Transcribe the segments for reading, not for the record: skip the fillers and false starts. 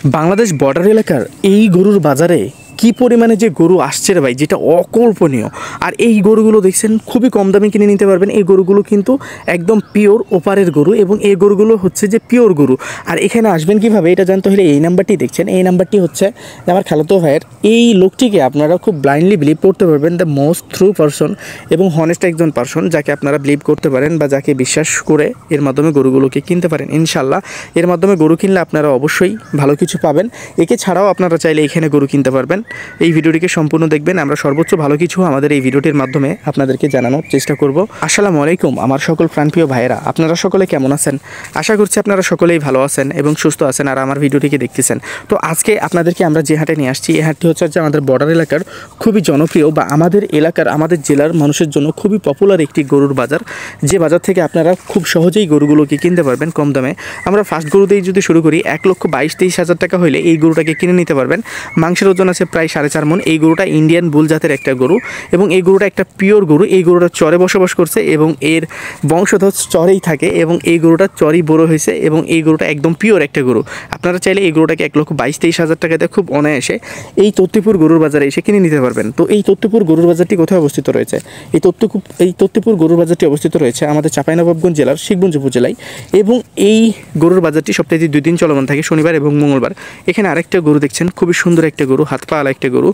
Bangladesh border এলাকার এই গরুর বাজারে কি পরিমাণে যে গরু আসছে রে ভাই, যেটা অকল্পনীয়। আর এই গরুগুলো দেখছেন খুবই কম দামে কিনে নিতে পারবেন। এই গরুগুলো কিন্তু একদম পিওর ওপারের গরু এবং এই গরুগুলো হচ্ছে যে পিওর গরু। আর এখানে আসবেন কিভাবে এটা জানতে হলে এই নাম্বারটি দেখছেন, এই নাম্বারটি হচ্ছে আমার খালাতো ভাইয়ের। এই লোকটিকে আপনারা খুব ব্লাইন্ডলি বিলিভ করতে পারবেন, দ্য মোস্ট থ্রু পারসন এবং হনেস্ট একজন পারসন, যাকে আপনারা বিলিভ করতে পারেন বা যাকে বিশ্বাস করে এর মাধ্যমে গরুগুলোকে কিনতে পারেন। ইনশাল্লাহ এর মাধ্যমে গরু কিনলে আপনারা অবশ্যই ভালো কিছু পাবেন। একে ছাড়াও আপনারা চাইলে এখানে গরু কিনতে পারবেন। এই ভিডিওটিকে সম্পূর্ণ দেখবেন, আমরা সর্বোচ্চ ভালো কিছু আমাদের এই ভিডিওটির মাধ্যমে আপনাদেরকে জানানোর চেষ্টা করব। আসসালামু আলাইকুম আমার সকল প্রাণপ্রিয় ভাইয়েরা, আপনারা সকলে কেমন আছেন? আশা করছি আপনারা সকলেই ভালো আছেন এবং সুস্থ আছেন আর আমার ভিডিওটিকে দেখতেছেন। তো আজকে আপনাদেরকে আমরা যে হাটে নিয়ে আসছি, এই হাটটি হচ্ছে যে আমাদের বর্ডার এলাকার খুবই জনপ্রিয় বা আমাদের এলাকার আমাদের জেলার মানুষের জন্য খুবই পপুলার একটি গরুর বাজার, যে বাজার থেকে আপনারা খুব সহজেই গরুগুলোকে কিনতে পারবেন কম দামে। আমরা ফার্স্ট গরুতেই যদি শুরু করি, 1,22,23,000 টাকা হলে এই গরুটাকে কিনে নিতে পারবেন। মাংসের ওজন আছে প্রায় 4.5 মণ। এই গরুটা ইন্ডিয়ান বুল জাতের একটা গরু এবং এই গরুটা একটা পিওর গরু। এই গরুটা চরে বসবাস করছে এবং এর বংশধর চরেই থাকে এবং এই গরুটা চরই বড় হয়েছে এবং এই গরুটা একদম পিওর একটা গরু। আপনারা চাইলে এই গরুটাকে 1,22,23,000 টাকাতে খুব অনায়াসে এই তত্ত্বপুর গরুর বাজারে এসে কিনে নিতে পারবেন। তো এই তত্ত্বপুর গরুর বাজারটি কোথায় অবস্থিত রয়েছে? এই তত্ত্বপুর গরুর বাজারটি অবস্থিত রয়েছে আমাদের চাঁপাইনবাবগঞ্জ জেলার শিখগঞ্জ উপজেলায় এবং এই গরুর বাজারটি সপ্তাহে 2 দিন চলমান থাকে, শনিবার এবং মঙ্গলবার। এখানে আরেকটা গরু দেখছেন, খুবই সুন্দর একটা গরু, হাত পা আলা একটা গরু,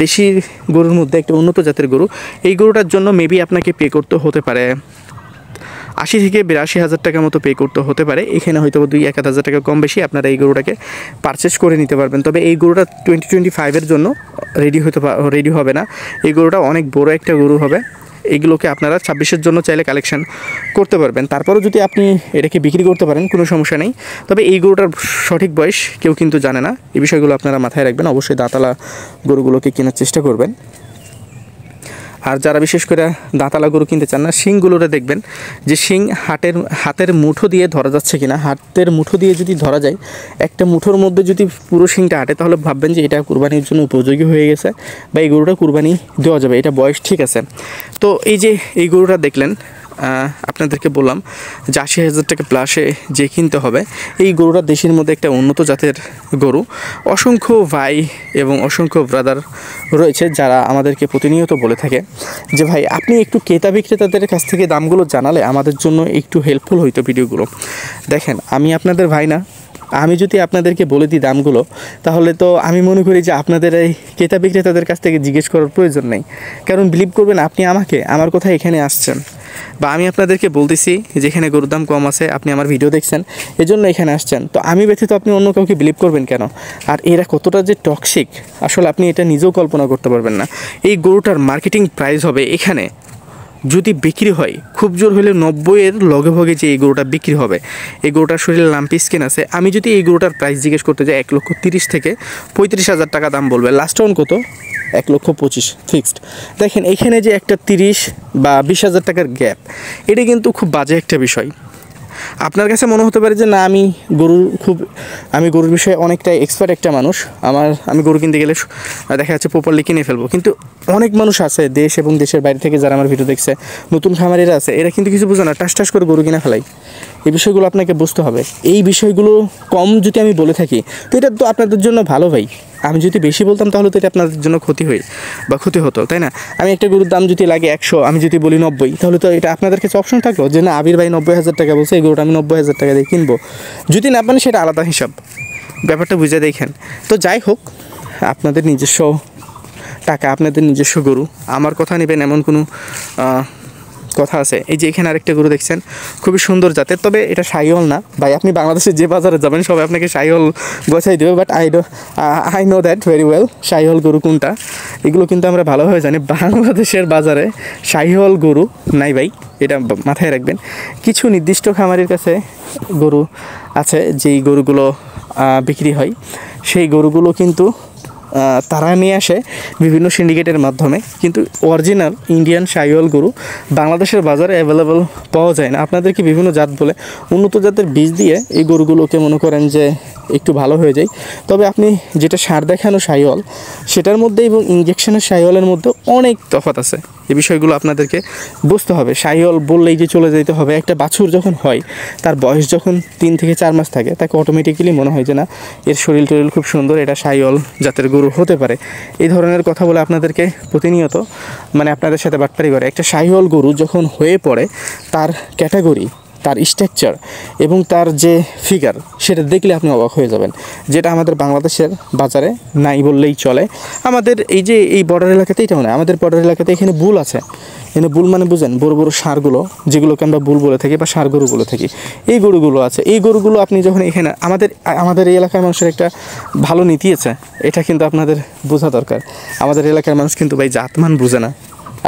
দেশি গরুর মধ্যে একটা উন্নত জাতের গরু। এই গরুটার জন্য মেবি আপনাকে পে করতে হতে পারে 80 থেকে 82,000 টাকার মতো পে করতে হতে পারে। এখানে হয়তো 2-1,000 টাকা কম বেশি আপনারা এই গরুটাকে পারচেস করে নিতে পারবেন। তবে এই গরুটা 2025-এর জন্য রেডি হবে না। এই গরুটা অনেক বড় একটা গরু হবে। এইগুলোকে আপনারা 26-এর জন্য চাইলে কালেকশন করতে পারবেন। তারপরেও যদি আপনি এটাকে বিক্রি করতে পারেন কোনো সমস্যা নেই। তবে এই গরুটার সঠিক বয়স কেউ কিন্তু জানে না। এই বিষয়গুলো আপনারা মাথায় রাখবেন। অবশ্যই দাঁতালা গরুগুলোকে কেনার চেষ্টা করবেন। আর যারা বিশেষ করে দাঁতালা গরু কিনতে চান না, শিংগুলোরে দেখবেন যে শিং হাতের মুঠো দিয়ে ধরা যাচ্ছে কিনা। হাতের মুঠো দিয়ে যদি ধরা যায়, একটা মুঠোর মধ্যে যদি পুরো শিংটা হাঁটে, তাহলে ভাববেন যে এটা কুরবানির জন্য উপযোগী হয়ে গেছে বা এই গরুটা কুরবানি দেওয়া যাবে, এটা বয়স ঠিক আছে। তো এই যে এই গরুটা দেখলেন, আপনাদেরকে বললাম যে 80,000 টাকা প্লাসে যে কিনতে হবে। এই গরুটা দেশের মধ্যে একটা উন্নত জাতের গরু। অসংখ্য ভাই এবং অসংখ্য ব্রাদার রয়েছে যারা আমাদেরকে প্রতিনিয়ত বলে থাকে যে ভাই আপনি একটু ক্রেতা বিক্রেতাদের কাছ থেকে দামগুলো জানালে আমাদের জন্য একটু হেল্পফুল হইতো ভিডিওগুলো। দেখেন, আমি আপনাদের ভাই না, আমি যদি আপনাদেরকে বলে দিই দামগুলো, তাহলে তো আমি মনে করি যে আপনাদের এই ক্রেতা বিক্রেতাদের কাছ থেকে জিজ্ঞেস করার প্রয়োজন নেই। কারণ বিলিভ করবেন, আপনি আমার কথা এখানে আসছেন বা আমি আপনাদেরকে বলতেছি যেখানে গরুর দাম কম আছে, আপনি আমার ভিডিও দেখছেন এজন্য এখানে আসছেন। তো আমি ব্যতীত আপনি অন্য কাউকে বিলিভ করবেন কেন? আর এরা কতটা যে টক্সিক আসলে আপনি এটা নিজেও কল্পনা করতে পারবেন না। এই গরুটার মার্কেটিং প্রাইস হবে এখানে যদি বিক্রি হয় খুব জোর হলে 90-এর লগে ভগে যে এই গরুটা বিক্রি হবে। এই গরুটার শরীরে লাম্পি স্কিন আছে। আমি যদি এই গরুটার প্রাইস জিজ্ঞেস করতে যাই, 1,30,000 থেকে 35,000 টাকা দাম বলবে। লাস্ট অন কত? 1,25,000 ফিক্সড। দেখেন এখানে যে একটা 30 বা 20,000 টাকার গ্যাপ, এটা কিন্তু খুব বাজে একটা বিষয়। আপনার কাছে মনে হতে পারে যে না, আমি গরুর বিষয়ে অনেকটাই এক্সপার্ট একটা মানুষ, আমি গরু কিনতে গেলে দেখা যাচ্ছে প্রপারলি কিনে ফেলবো। কিন্তু অনেক মানুষ আছে দেশ এবং দেশের বাইরে থেকে যারা আমার ভিডিও দেখছে, নতুন খামারিরা আছে, এরা কিন্তু কিছু বোঝে না, টাস করে গরু কিনে ফেলাই। এই বিষয়গুলো আপনাকে বুঝতে হবে। এই বিষয়গুলো কম যদি আমি বলে থাকি, তো এটা তো আপনাদের জন্য ভালো ভাই। আমি যদি বেশি বলতাম তাহলে তো এটা আপনাদের জন্য ক্ষতি হতো, তাই না? আমি একটা গরুর দাম যদি লাগে 100, আমি যদি বলি 90, তাহলে তো এটা আপনাদের কাছে অপশন থাকলো যে না, আবির ভাই 90,000 টাকা বলছে, এই গরুটা আমি 90,000 টাকা দিয়ে কিনবো। যদি না পারেন সেটা আলাদা হিসাব, ব্যাপারটা বুঝে দেখেন। তো যাই হোক, আপনাদের নিজস্ব টাকা, আপনাদের নিজস্ব গরু, আমার কথা নেবেন এমন কোনো কথা আছে? এই যে এখানে আরেকটা গরু দেখছেন, খুবই সুন্দর জাতের। তবে এটা শাহিওয়াল না ভাই। আপনি বাংলাদেশের যে বাজারে যাবেন সবাই আপনাকে শাহিওয়াল গোছাই দেবে, but I know that very well Sahiwal গরু কোনটা। এগুলো কিন্তু আমরা ভালোভাবে জানি। বাংলাদেশের বাজারে শাহিওয়াল গরু নাই ভাই, এটা মাথায় রাখবেন। কিছু নির্দিষ্ট খামারের কাছে গরু আছে যেই গরুগুলো বিক্রি হয়, সেই গরুগুলো কিন্তু তারা নিয়ে আসে বিভিন্ন সিন্ডিকেটের মাধ্যমে। কিন্তু অরিজিনাল ইন্ডিয়ান শাহিওয়াল গরু বাংলাদেশের বাজারে অ্যাভেলেবল পাওয়া যায় না। আপনাদেরকে বিভিন্ন জাত বলে উন্নত জাতের বীজ দিয়ে এই গরুগুলোকে মনে করেন যে একটু ভালো হয়ে যায়। তবে আপনি যেটা সার দেখানো শাহিওয়াল সেটার মধ্যে এবং ইঞ্জেকশনের শাহিওয়ালের মধ্যে অনেক তফাৎ আছে। এই বিষয়গুলো আপনাদেরকে বুঝতে হবে। শাহিওয়াল বললেই যে চলে যেতে হবে, একটা বাছুর যখন হয় তার বয়স যখন 3 থেকে 4 মাস থাকে তাকে অটোমেটিক্যালি মনে হয় যে না এর শরীর টরিল খুব সুন্দর, এটা শাহিওয়াল জাতের গরু হতে পারে। এই ধরনের কথা বলে আপনাদেরকে প্রতিনিয়ত মানে আপনাদের সাথে বাটপারি করে। একটা শাহিওয়াল গরু যখন হয়ে পড়ে তার ক্যাটাগরি, তার স্ট্রাকচার এবং তার যে ফিগার সেটা দেখলে আপনি অবাক হয়ে যাবেন, যেটা আমাদের বাংলাদেশের বাজারে নাই বললেই চলে। আমাদের এই যে এই বর্ডার এলাকাতে এটা মানে আমাদের বর্ডার এলাকাতে এখানে বুল আছে। এখানে বুল মানে বুঝেন বড় বড় ষাঁড়গুলো, যেগুলোকে আমরা বুল বলে থাকি বা ষাঁড় গরু বলে থাকি, এই গরুগুলো আছে। এই গরুগুলো আপনি যখন এখানে আমাদের এই এলাকার মানুষের একটা ভালো নীতি আছে, এটা কিন্তু আপনাদের বোঝা দরকার। আমাদের এলাকার মানুষ কিন্তু ভাই জাতমান বুঝে না।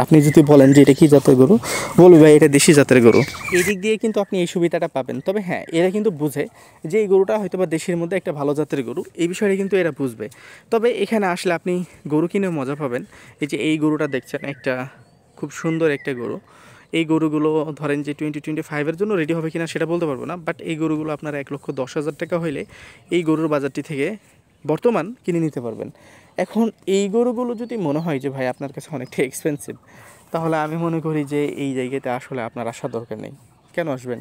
আপনি যদি বলেন যে এটা কী জাতের গরু, বলবি ভাই এটা দেশি জাতের গরু। এই দিক দিয়ে কিন্তু আপনি এই সুবিধাটা পাবেন। তবে হ্যাঁ, এরা কিন্তু বুঝে যে এই গরুটা হয়তো বা দেশের মধ্যে একটা ভালো জাতের গরু, এই বিষয়টা কিন্তু এরা বুঝবে। তবে এখানে আসলে আপনি গরু কিনে মজা পাবেন। এই যে এই গরুটা দেখছেন, একটা খুব সুন্দর একটা গরু। এই গরুগুলো ধরেন যে 2025-এর জন্য রেডি হবে কিনা সেটা বলতে পারবো না, বাট এই গরুগুলো আপনার 1,10,000 টাকা হইলে এই গরুর বাজারটি থেকে বর্তমান কিনে নিতে পারবেন। এখন এই গরুগুলো যদি মনে হয় যে ভাই আপনার কাছে অনেকটা এক্সপেন্সিভ, তাহলে আমি মনে করি যে এই জায়গাতে আসলে আপনার আসার দরকার নেই। কেন আসবেন?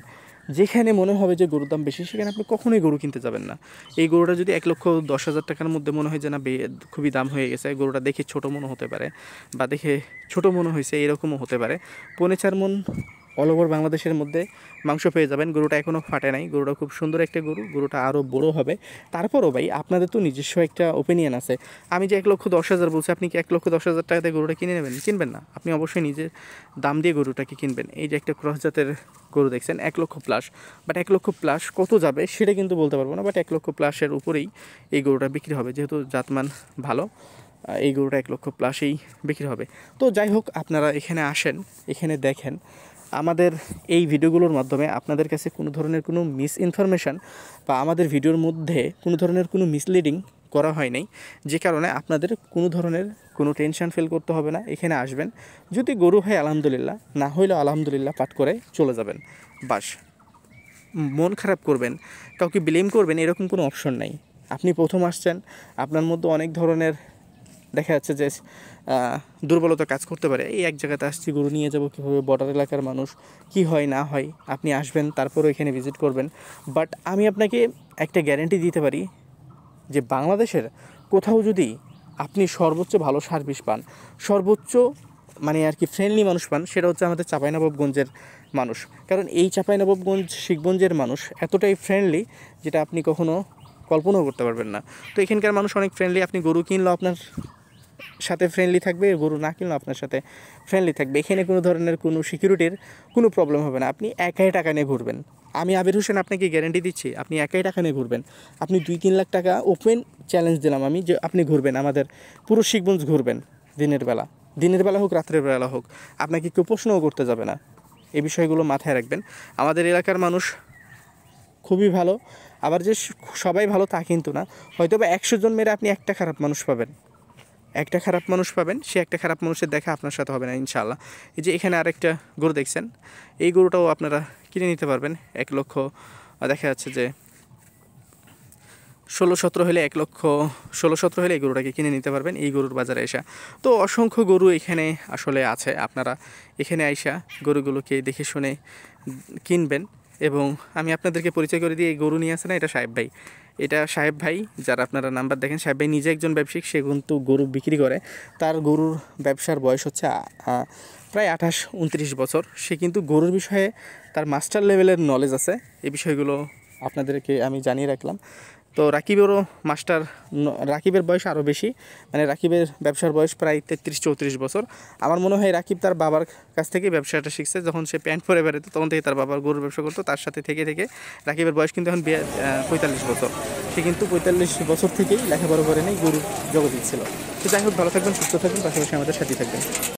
যেখানে মনে হবে যে গরুর দাম বেশি সেখানে আপনি কখনোই গরু কিনতে যাবেন না। এই গরুটা যদি 1,10,000 টাকার মধ্যে মনে হয় যে না খুবই দাম হয়ে গেছে, গরুটা দেখে ছোটো মনে হতে পারে বা দেখে ছোটো মনে হয়েছে এরকমও হতে পারে, 4.5 মণ অল ওভার বাংলাদেশের মধ্যে মাংস পেয়ে যাবেন। গরুটা এখনও ফাটে নাই, গরুটা খুব সুন্দর একটা গরু, গরুটা আরও বড় হবে। তারপরও ভাই আপনাদের তো নিজস্ব একটা ওপিনিয়ন আছে। আমি যে 1,10,000 বলছি, আপনি কি 1,10,000 টাকাতে গরুটা কিনে নেবেন? কিনবেন না। আপনি অবশ্যই নিজের দাম দিয়ে গরুটাকে কিনবেন। এই যে একটা ক্রস জাতের গরু দেখছেন 1,00,000+, বাট 1,00,000+ কত যাবে সেটা কিন্তু বলতে পারবো না, বাট 1,00,000+-এর উপরেই এই গরুটা বিক্রি হবে, যেহেতু জাতমান ভালো। এই গরুটা 1,00,000+-এই বিক্রি হবে। তো যাই হোক, আপনারা এখানে আসেন, এখানে দেখেন। আমাদের এই ভিডিওগুলোর মাধ্যমে আপনাদের কাছে কোনো ধরনের কোনো মিস ইনফরমেশান বা আমাদের ভিডিওর মধ্যে কোনো ধরনের কোনো মিসলিডিং করা হয় নাই, যে কারণে আপনাদের কোনো ধরনের কোনো টেনশন ফিল করতে হবে না। এখানে আসবেন, যদি গরু হয় আলহামদুলিল্লাহ, না হইলেও আলহামদুলিল্লাহ পাঠ করে চলে যাবেন। বাস, মন খারাপ করবেন, কাউকে ব্লেম করবেন এরকম কোনো অপশন নাই। আপনি প্রথম আসছেন, আপনার মধ্যে অনেক ধরনের দেখা যাচ্ছে যে দুর্বলতা কাজ করতে পারে। এই এক জায়গাতে আসছি, গরু নিয়ে যাব কীভাবে, বর্ডার এলাকার মানুষ কি হয় না হয়, আপনি আসবেন তারপরও এখানে ভিজিট করবেন। বাট আমি আপনাকে একটা গ্যারান্টি দিতে পারি যে বাংলাদেশের কোথাও যদি আপনি সর্বোচ্চ ভালো সার্ভিস পান, সর্বোচ্চ মানে আর কি ফ্রেন্ডলি মানুষ পান, সেটা হচ্ছে আমাদের চাঁপাইনবাবগঞ্জের মানুষ। কারণ এই চাঁপাইনবাবগঞ্জ শিখগঞ্জের মানুষ এতটাই ফ্রেন্ডলি যেটা আপনি কখনো কল্পনাও করতে পারবেন না। তো এখানকার মানুষ অনেক ফ্রেন্ডলি। আপনি গরু কিনলেও আপনার সাথে ফ্রেন্ডলি থাকবে, গরু না কিনলেও আপনার সাথে ফ্রেন্ডলি থাকবে। এখানে কোনো ধরনের কোনো সিকিউরিটির কোনো প্রবলেম হবে না। আপনি একাই টাকা নিয়ে ঘুরবেন। আমি আবির হোসেন আপনাকে গ্যারান্টি দিচ্ছি, আপনি একাই টাকা নিয়ে ঘুরবেন। আপনি 2-3 লাখ টাকা ওপেন চ্যালেঞ্জ দিলাম আমি যে আপনি ঘুরবেন, আমাদের পুরো শিখগঞ্জ ঘুরবেন দিনের বেলা হোক রাত্রের বেলা হোক, আপনাকে কেউ প্রশ্নও করতে যাবে না। এই বিষয়গুলো মাথায় রাখবেন। আমাদের এলাকার মানুষ খুবই ভালো, আবার যে সবাই ভালো তা কিন্তু না। হয়তো বা 100 জন মেরে আপনি একটা খারাপ মানুষ পাবেন, সে একটা খারাপ মানুষের দেখা আপনার সাথে হবে না ইনশাআল্লাহ। এই যে এখানে আরেকটা গরু দেখছেন, এই গরুটাও আপনারা কিনে নিতে পারবেন 1 লক্ষ, দেখা যাচ্ছে যে 16-17 হলে 1 লক্ষ 16-17 হলে এই গরুটাকে কিনে নিতে পারবেন এই গরুর বাজারে এসে। তো অসংখ্য গরু এখানে আসলে আছে, আপনারা এখানে আইসা গরুগুলোকে দেখে শুনে কিনবেন। এবং আমি আপনাদেরকে পরিচয় করে দিই, এই গরু নিয়ে আসে না, এটা সাহেব ভাই, যারা আপনারা নাম্বার দেখেন। সাহেব ভাই নিজে একজন ব্যবসায়িক, সে কিন্তু গরু বিক্রি করে। তার গরুর ব্যবসার বয়স হচ্ছে প্রায় 28-29 বছর। সে কিন্তু গরুর বিষয়ে তার মাস্টার লেভেলের নলেজ আছে। এই বিষয়গুলো আপনাদেরকে আমি জানিয়ে রাখলাম। তো রাকিবের বয়স আরও বেশি, মানে রাকিবের ব্যবসার বয়স প্রায় 33-34 বছর। আমার মনে হয় রাকিব তার বাবার কাছ থেকে ব্যবসাটা শিখছে। যখন সে প্যান্ট পরে বেরোতো তখন থেকে তার বাবার গরুর ব্যবসা করতো, তার সাথে থেকে রাকিবের বয়স কিন্তু এখন 45 বছর। সে কিন্তু 45 বছর থেকেই লেখাপড়া করে নেই, গরুর জগৎ ছিল। তো যাই হোক, ভালো থাকবেন, সুস্থ থাকবেন, পাশাপাশি আমাদের সাথে থাকবেন।